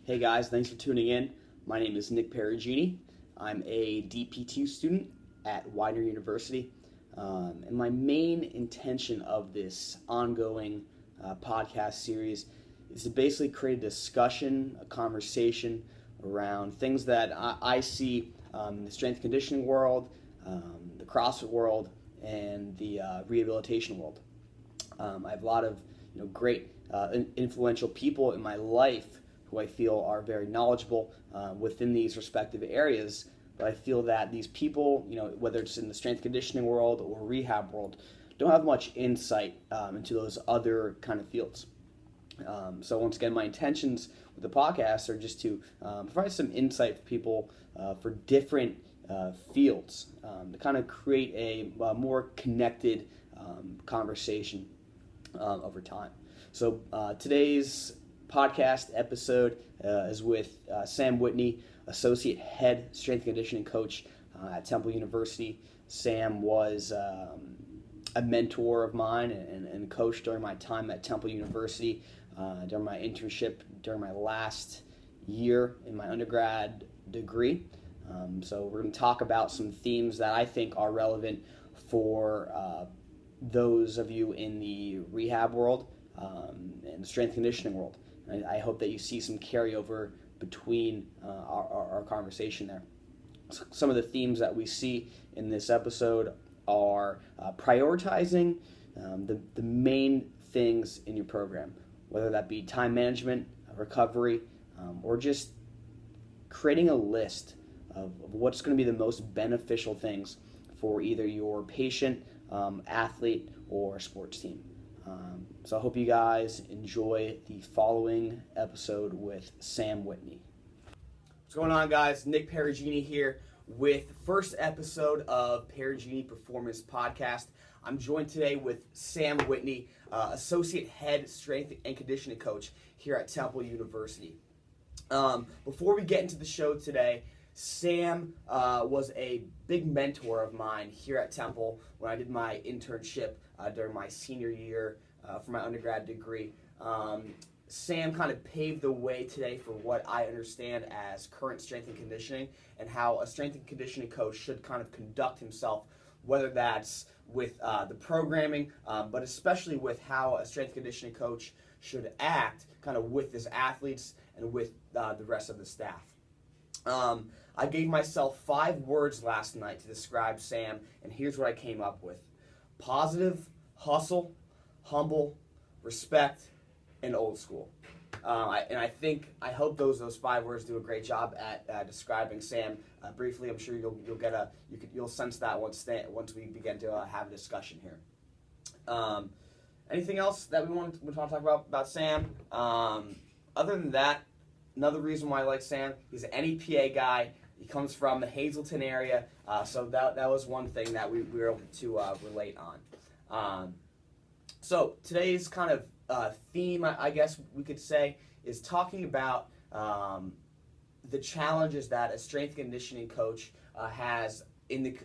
Hey guys, thanks for tuning in. My name is Nick Perugini. I'm a DP2 student at Whitney University. And my main intention of this ongoing podcast series is to basically create a discussion, a conversation around things that I see in the strength and conditioning world, the CrossFit world, and the rehabilitation world. I have a lot of great influential people in my life who I feel are very knowledgeable within these respective areas. But I feel that these people, whether it's in the strength conditioning world or rehab world, don't have much insight into those other kind of fields. So once again, my intentions with the podcast are just to provide some insight for people for different fields to kind of create a more connected conversation over time. So today's podcast episode is with Sam Whitney, Associate Head Strength and Conditioning Coach at Temple University. Sam was a mentor of mine and coach during my time at Temple University, during my internship, during my last year in my undergrad degree. So we're going to talk about some themes that I think are relevant for those of you in the rehab world and the strength conditioning world. And I hope that you see some carryover between our conversation there. So some of the themes that we see in this episode are prioritizing the main things in your program, whether that be time management, recovery, or just creating a list of what's going to be the most beneficial things for either your patient, athlete, or sports team. So I hope you guys enjoy the following episode with Sam Whitney. What's going on, guys? Nick Perugini here with the first episode of Perugini Performance Podcast. I'm joined today with Sam Whitney, Associate Head Strength and Conditioning Coach here at Temple University. Before we get into the show today, Sam was a big mentor of mine here at Temple when I did my internship during my senior year for my undergrad degree. Sam kind of paved the way today for what I understand as current strength and conditioning and how a strength and conditioning coach should kind of conduct himself, whether that's with the programming, but especially with how a strength and conditioning coach should act kind of with his athletes and with the rest of the staff. I gave myself 5 words last night to describe Sam, and here's what I came up with: positive, hustle, humble, respect, and old school. I hope those 5 words do a great job at describing Sam. Briefly, I'm sure you'll sense that once we begin to have a discussion here. Anything else that we want to talk about Sam? Other than that, another reason why I like Sam, he's an NEPA guy. He comes from the Hazleton area, so that was one thing that we were able to relate on. So today's kind of theme, I guess we could say, is talking about the challenges that a strength conditioning coach has in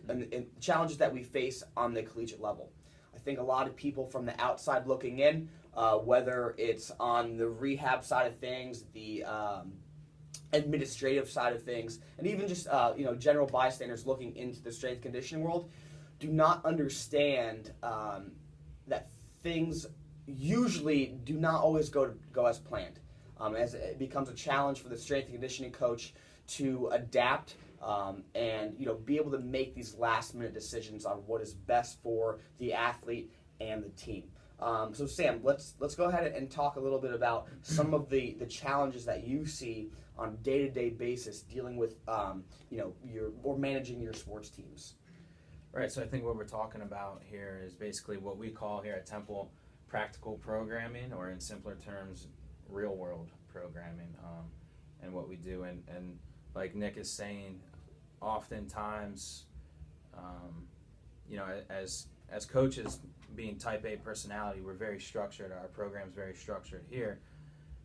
challenges that we face on the collegiate level. I think a lot of people from the outside looking in, whether it's on the rehab side of things, the administrative side of things, and even just general bystanders looking into the strength conditioning world, do not understand that things usually do not always go as planned. As it becomes a challenge for the strength and conditioning coach to adapt and be able to make these last minute decisions on what is best for the athlete and the team. So Sam, let's go ahead and talk a little bit about some of the challenges that you see on a day-to-day basis dealing with managing your sports teams. Right, so I think what we're talking about here is basically what we call here at Temple practical programming, or in simpler terms, real-world programming, and what we do. And like Nick is saying, oftentimes, as coaches, being type A personality, we're very structured. Our program's very structured here,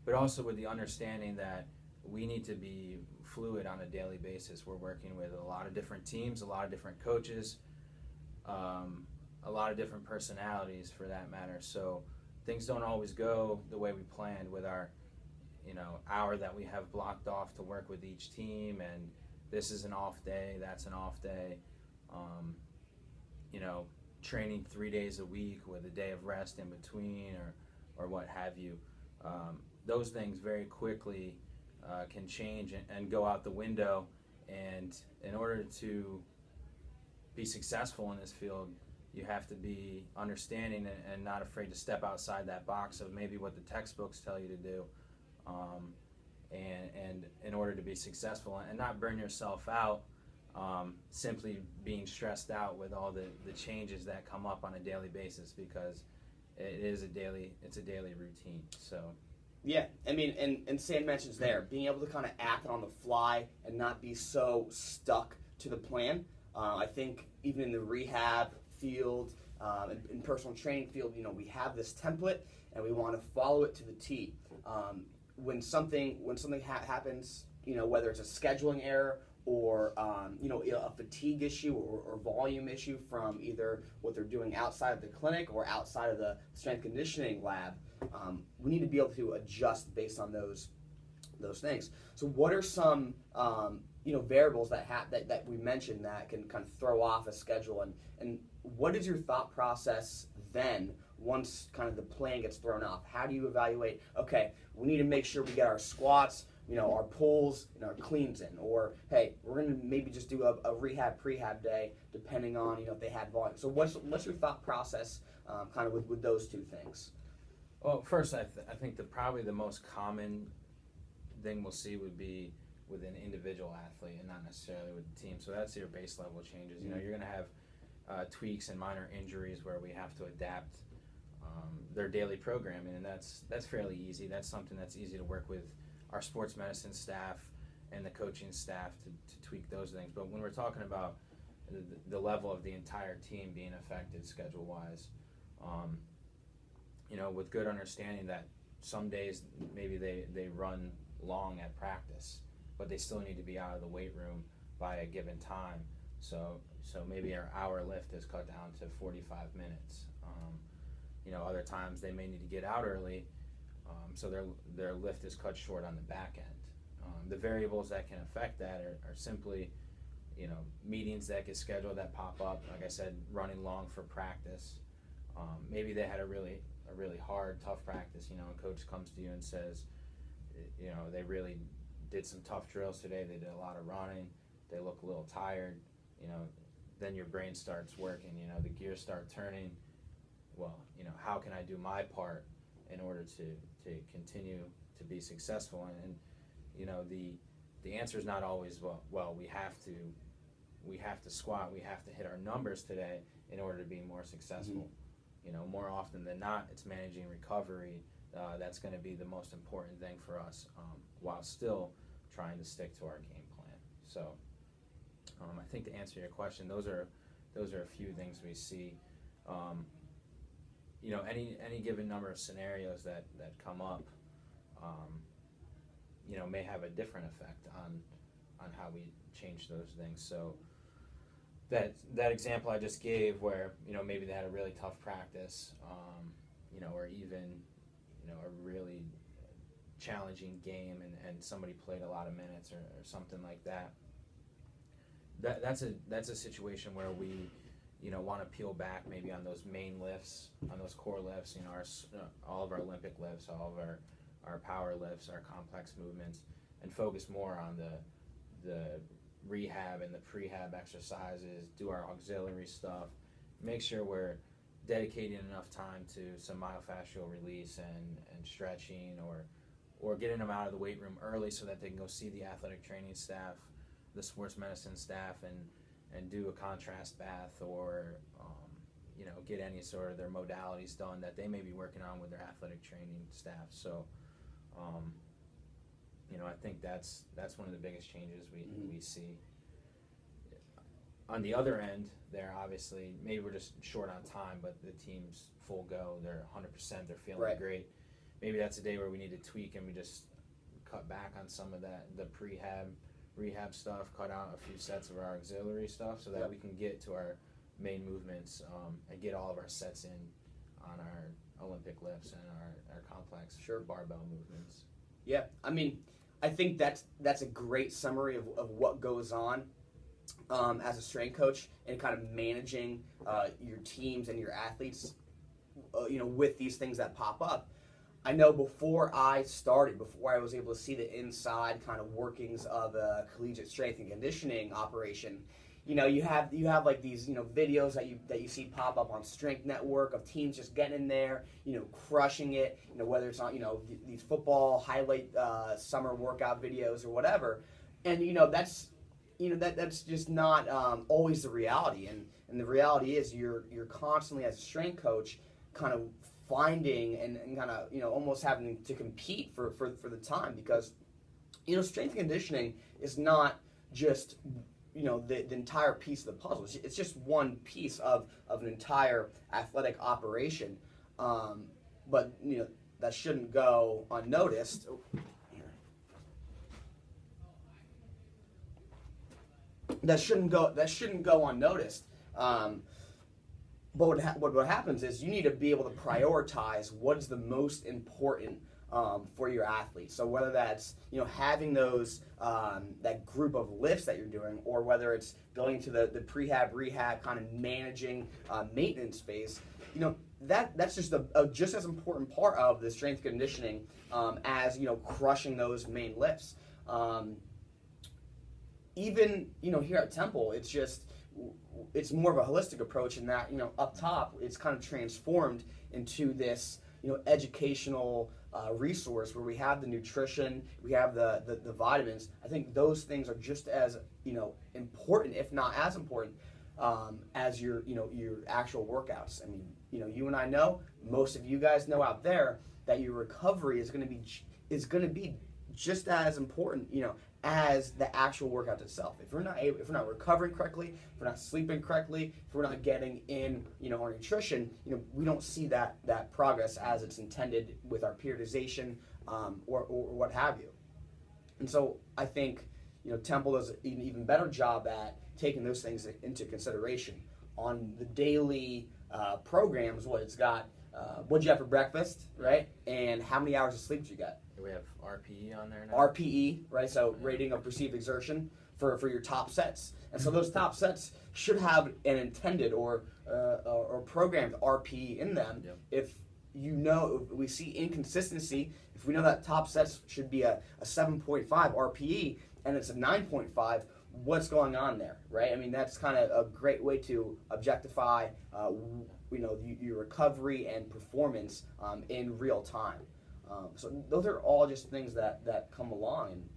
but also with the understanding that we need to be fluid on a daily basis. We're working with a lot of different teams, a lot of different coaches, a lot of different personalities for that matter. So things don't always go the way we planned with our hour that we have blocked off to work with each team, and this is an off day, that's an off day. Um, Training 3 days a week with a day of rest in between, or what have you. Those things very quickly can change and go out the window. And in order to be successful in this field, you have to be understanding and not afraid to step outside that box of maybe what the textbooks tell you to do, and in order to be successful and not burn yourself out, simply being stressed out with all the changes that come up on a daily basis, because it's a daily routine. So yeah, I mean, and Sam mentions there, being able to kind of act on the fly and not be so stuck to the plan. I think even in the rehab field, in personal training field, we have this template and we want to follow it to the T. When something happens, whether it's a scheduling error or a fatigue issue or volume issue from either what they're doing outside of the clinic or outside of the strength conditioning lab, we need to be able to adjust based on those things. So what are some variables that we mentioned that can kind of throw off a schedule, and what is your thought process then once kind of the plan gets thrown off? How do you evaluate, okay, we need to make sure we get our squats, our pulls and our cleans in, or hey, we're going to maybe just do a rehab prehab day depending on if they had volume. So what's your thought process kind of with those two things? Well, first, I think probably the most common thing we'll see would be with an individual athlete and not necessarily with the team. So that's your base level changes. You're going to have tweaks and minor injuries where we have to adapt their daily programming, and that's fairly easy. That's something that's easy to work with our sports medicine staff and the coaching staff to tweak those things. But when we're talking about the level of the entire team being affected schedule-wise, with good understanding that some days maybe they run long at practice, but they still need to be out of the weight room by a given time. So maybe our hour lift is cut down to 45 minutes. Other times they may need to get out early, so their lift is cut short on the back end. The variables that can affect that are simply, meetings that get scheduled that pop up. Like I said, running long for practice. Maybe they had a really hard, tough practice. A coach comes to you and says, they really did some tough drills today. They did a lot of running. They look a little tired. Then your brain starts working. The gears start turning. Well, how can I do my part in order to continue to be successful? And the answer is not always well we have to squat, we have to hit our numbers today in order to be more successful. Mm-hmm. More often than not, it's managing recovery. That's going to be the most important thing for us, while still trying to stick to our game plan. So I think to answer your question, those are a few things we see. Any given number of scenarios that come up, may have a different effect on how we change those things. So that example I just gave, where maybe they had a really tough practice, or even a really challenging game, and somebody played a lot of minutes or something like that. That's a situation where we want to peel back maybe on those main lifts, on those core lifts, all of our Olympic lifts, all of our power lifts, our complex movements, and focus more on the rehab and the prehab exercises, do our auxiliary stuff, make sure we're dedicating enough time to some myofascial release and stretching, or getting them out of the weight room early so that they can go see the athletic training staff, the sports medicine staff, and do a contrast bath, or get any sort of their modalities done that they may be working on with their athletic training staff. So I think that's one of the biggest changes we see. On the other end, they're obviously, maybe we're just short on time, but the team's full go, they're 100%, they're feeling right. Great. Maybe that's a day where we need to tweak and we just cut back on some of the rehab stuff, cut out a few sets of our auxiliary stuff so that yep. we can get to our main movements, and get all of our sets in on our Olympic lifts and our complex sure. barbell movements. Yeah, I mean, I think that's a great summary of what goes on as a strength coach and kind of managing your teams and your athletes, with these things that pop up. I know before I was able to see the inside kind of workings of a collegiate strength and conditioning operation, you have like these videos that you see pop up on Strength Network of teams just getting in there, crushing it, whether it's on these football highlight summer workout videos or whatever, and that's just not always the reality, and the reality is you're constantly as a strength coach kind of finding and kind of almost having to compete for the time, because strength and conditioning is not just the entire piece of the puzzle. It's just one piece of an entire athletic operation, but that shouldn't go unnoticed. That shouldn't go unnoticed. But what happens is you need to be able to prioritize what is the most important for your athletes. So whether that's having those that group of lifts that you're doing, or whether it's going to the prehab rehab kind of managing maintenance phase, that's just a just as important part of the strength conditioning as crushing those main lifts. Even here at Temple, it's more of a holistic approach in that up top it's kind of transformed into this educational resource where we have the nutrition, we have the vitamins. I think those things are just as important, if not as important, as your actual workouts. I mean, you and I know, most of you guys know out there, that your recovery is going to be just as important as the actual workout itself. If we're not recovering correctly, if we're not sleeping correctly, if we're not getting in our nutrition, we don't see that progress as it's intended with our periodization or what have you. And so I think Temple does an even better job at taking those things into consideration on the daily programs. What it's got, what'd you have for breakfast, right? And how many hours of sleep did you get? We have RPE on there now. RPE, right? So rating of perceived exertion for your top sets. And so those top sets should have an intended or programmed RPE in them. Yep. If we see inconsistency, if we know that top sets should be a 7.5 RPE and it's a 9.5, what's going on there, right? I mean, that's kind of a great way to objectify your recovery and performance in real time. So those are all just things that come along, and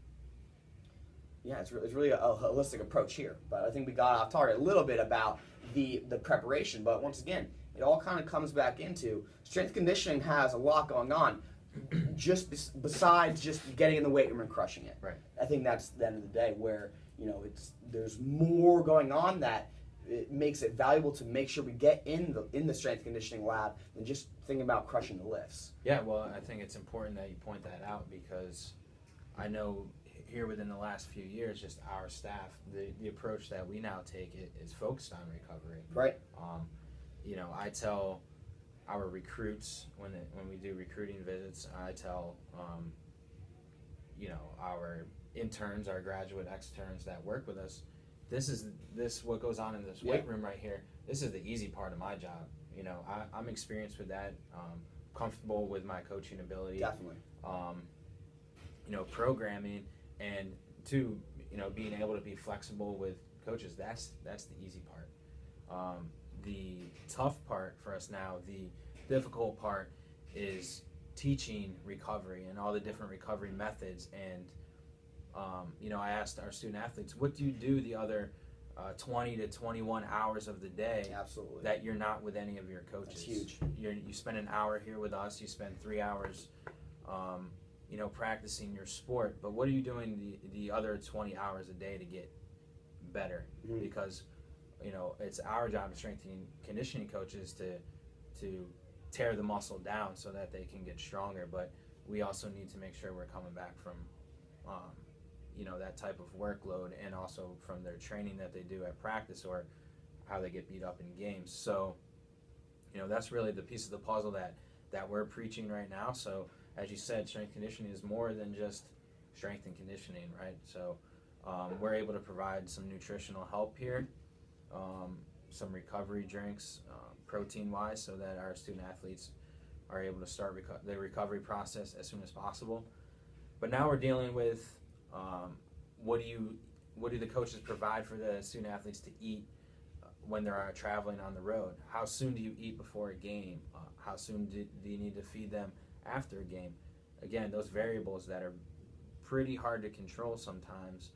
yeah, it's really a holistic approach here. But I think we got off target a little bit about the preparation. But once again, it all kind of comes back into strength conditioning has a lot going on, just besides just getting in the weight room and crushing it. Right. I think that's the end of the day where there's more going on that it makes it valuable to make sure we get in the strength conditioning lab than just thinking about crushing the lifts. Yeah, well, I think it's important that you point that out, because I know here within the last few years, just our staff, the approach that we now take is focused on recovery. Right. I tell our recruits when we do recruiting visits, I tell our interns, our graduate externs that work with us, what goes on in this weight room right here, this is the easy part of my job. I'm experienced with that, comfortable with my coaching ability. Definitely. Programming, and being able to be flexible with coaches, that's the easy part. The tough part for us now, the difficult part, is teaching recovery and all the different recovery methods. And I asked our student athletes, what do you do the other 20 to 21 hours of the day? Absolutely. That you're not with any of your coaches? That's huge. You spend an hour here with us, you spend 3 hours practicing your sport, but what are you doing the other 20 hours a day to get better? Mm-hmm. Because it's our job as strength and conditioning coaches to tear the muscle down so that they can get stronger, but we also need to make sure we're coming back from that type of workload, and also from their training that they do at practice or how they get beat up in games. So that's really the piece of the puzzle that we're preaching right now. So as you said, strength conditioning is more than just strength and conditioning, right? So we're able to provide some nutritional help here, some recovery drinks, protein-wise, so that our student athletes are able to start the recovery process as soon as possible. But now we're dealing with what do the coaches provide for the student athletes to eat when they're traveling on the road? How soon do you eat before a game? How soon do you need to feed them after a game? Again, those variables that are pretty hard to control sometimes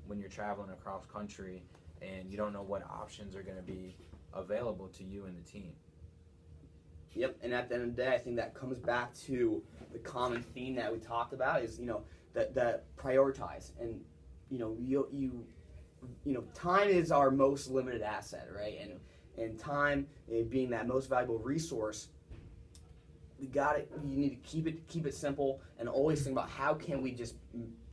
when you're traveling across country and you don't know what options are going to be available to you and the team. Yep, and at the end of the day, I think that comes back to the common theme that we talked about is, that prioritize. And, time is our most limited asset, right? And time being that most valuable resource, you need to keep it simple and always think about how can we just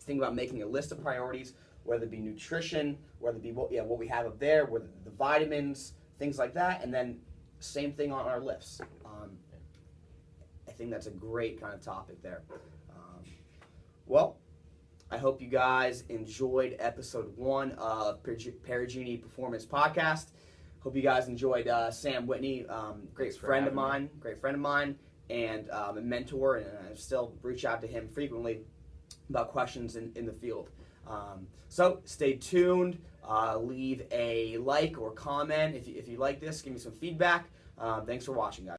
think about making a list of priorities, whether it be nutrition, whether it be what we have up there, whether the vitamins, things like that, and then same thing on our lifts. I think that's a great kind of topic there. Well, I hope you guys enjoyed episode 1 of Perugini Performance Podcast. Hope you guys enjoyed Sam Whitney, great friend of mine, and a mentor, and I still reach out to him frequently about questions in the field. So stay tuned. Leave a like or comment if you like this. Give me some feedback. Thanks for watching, guys.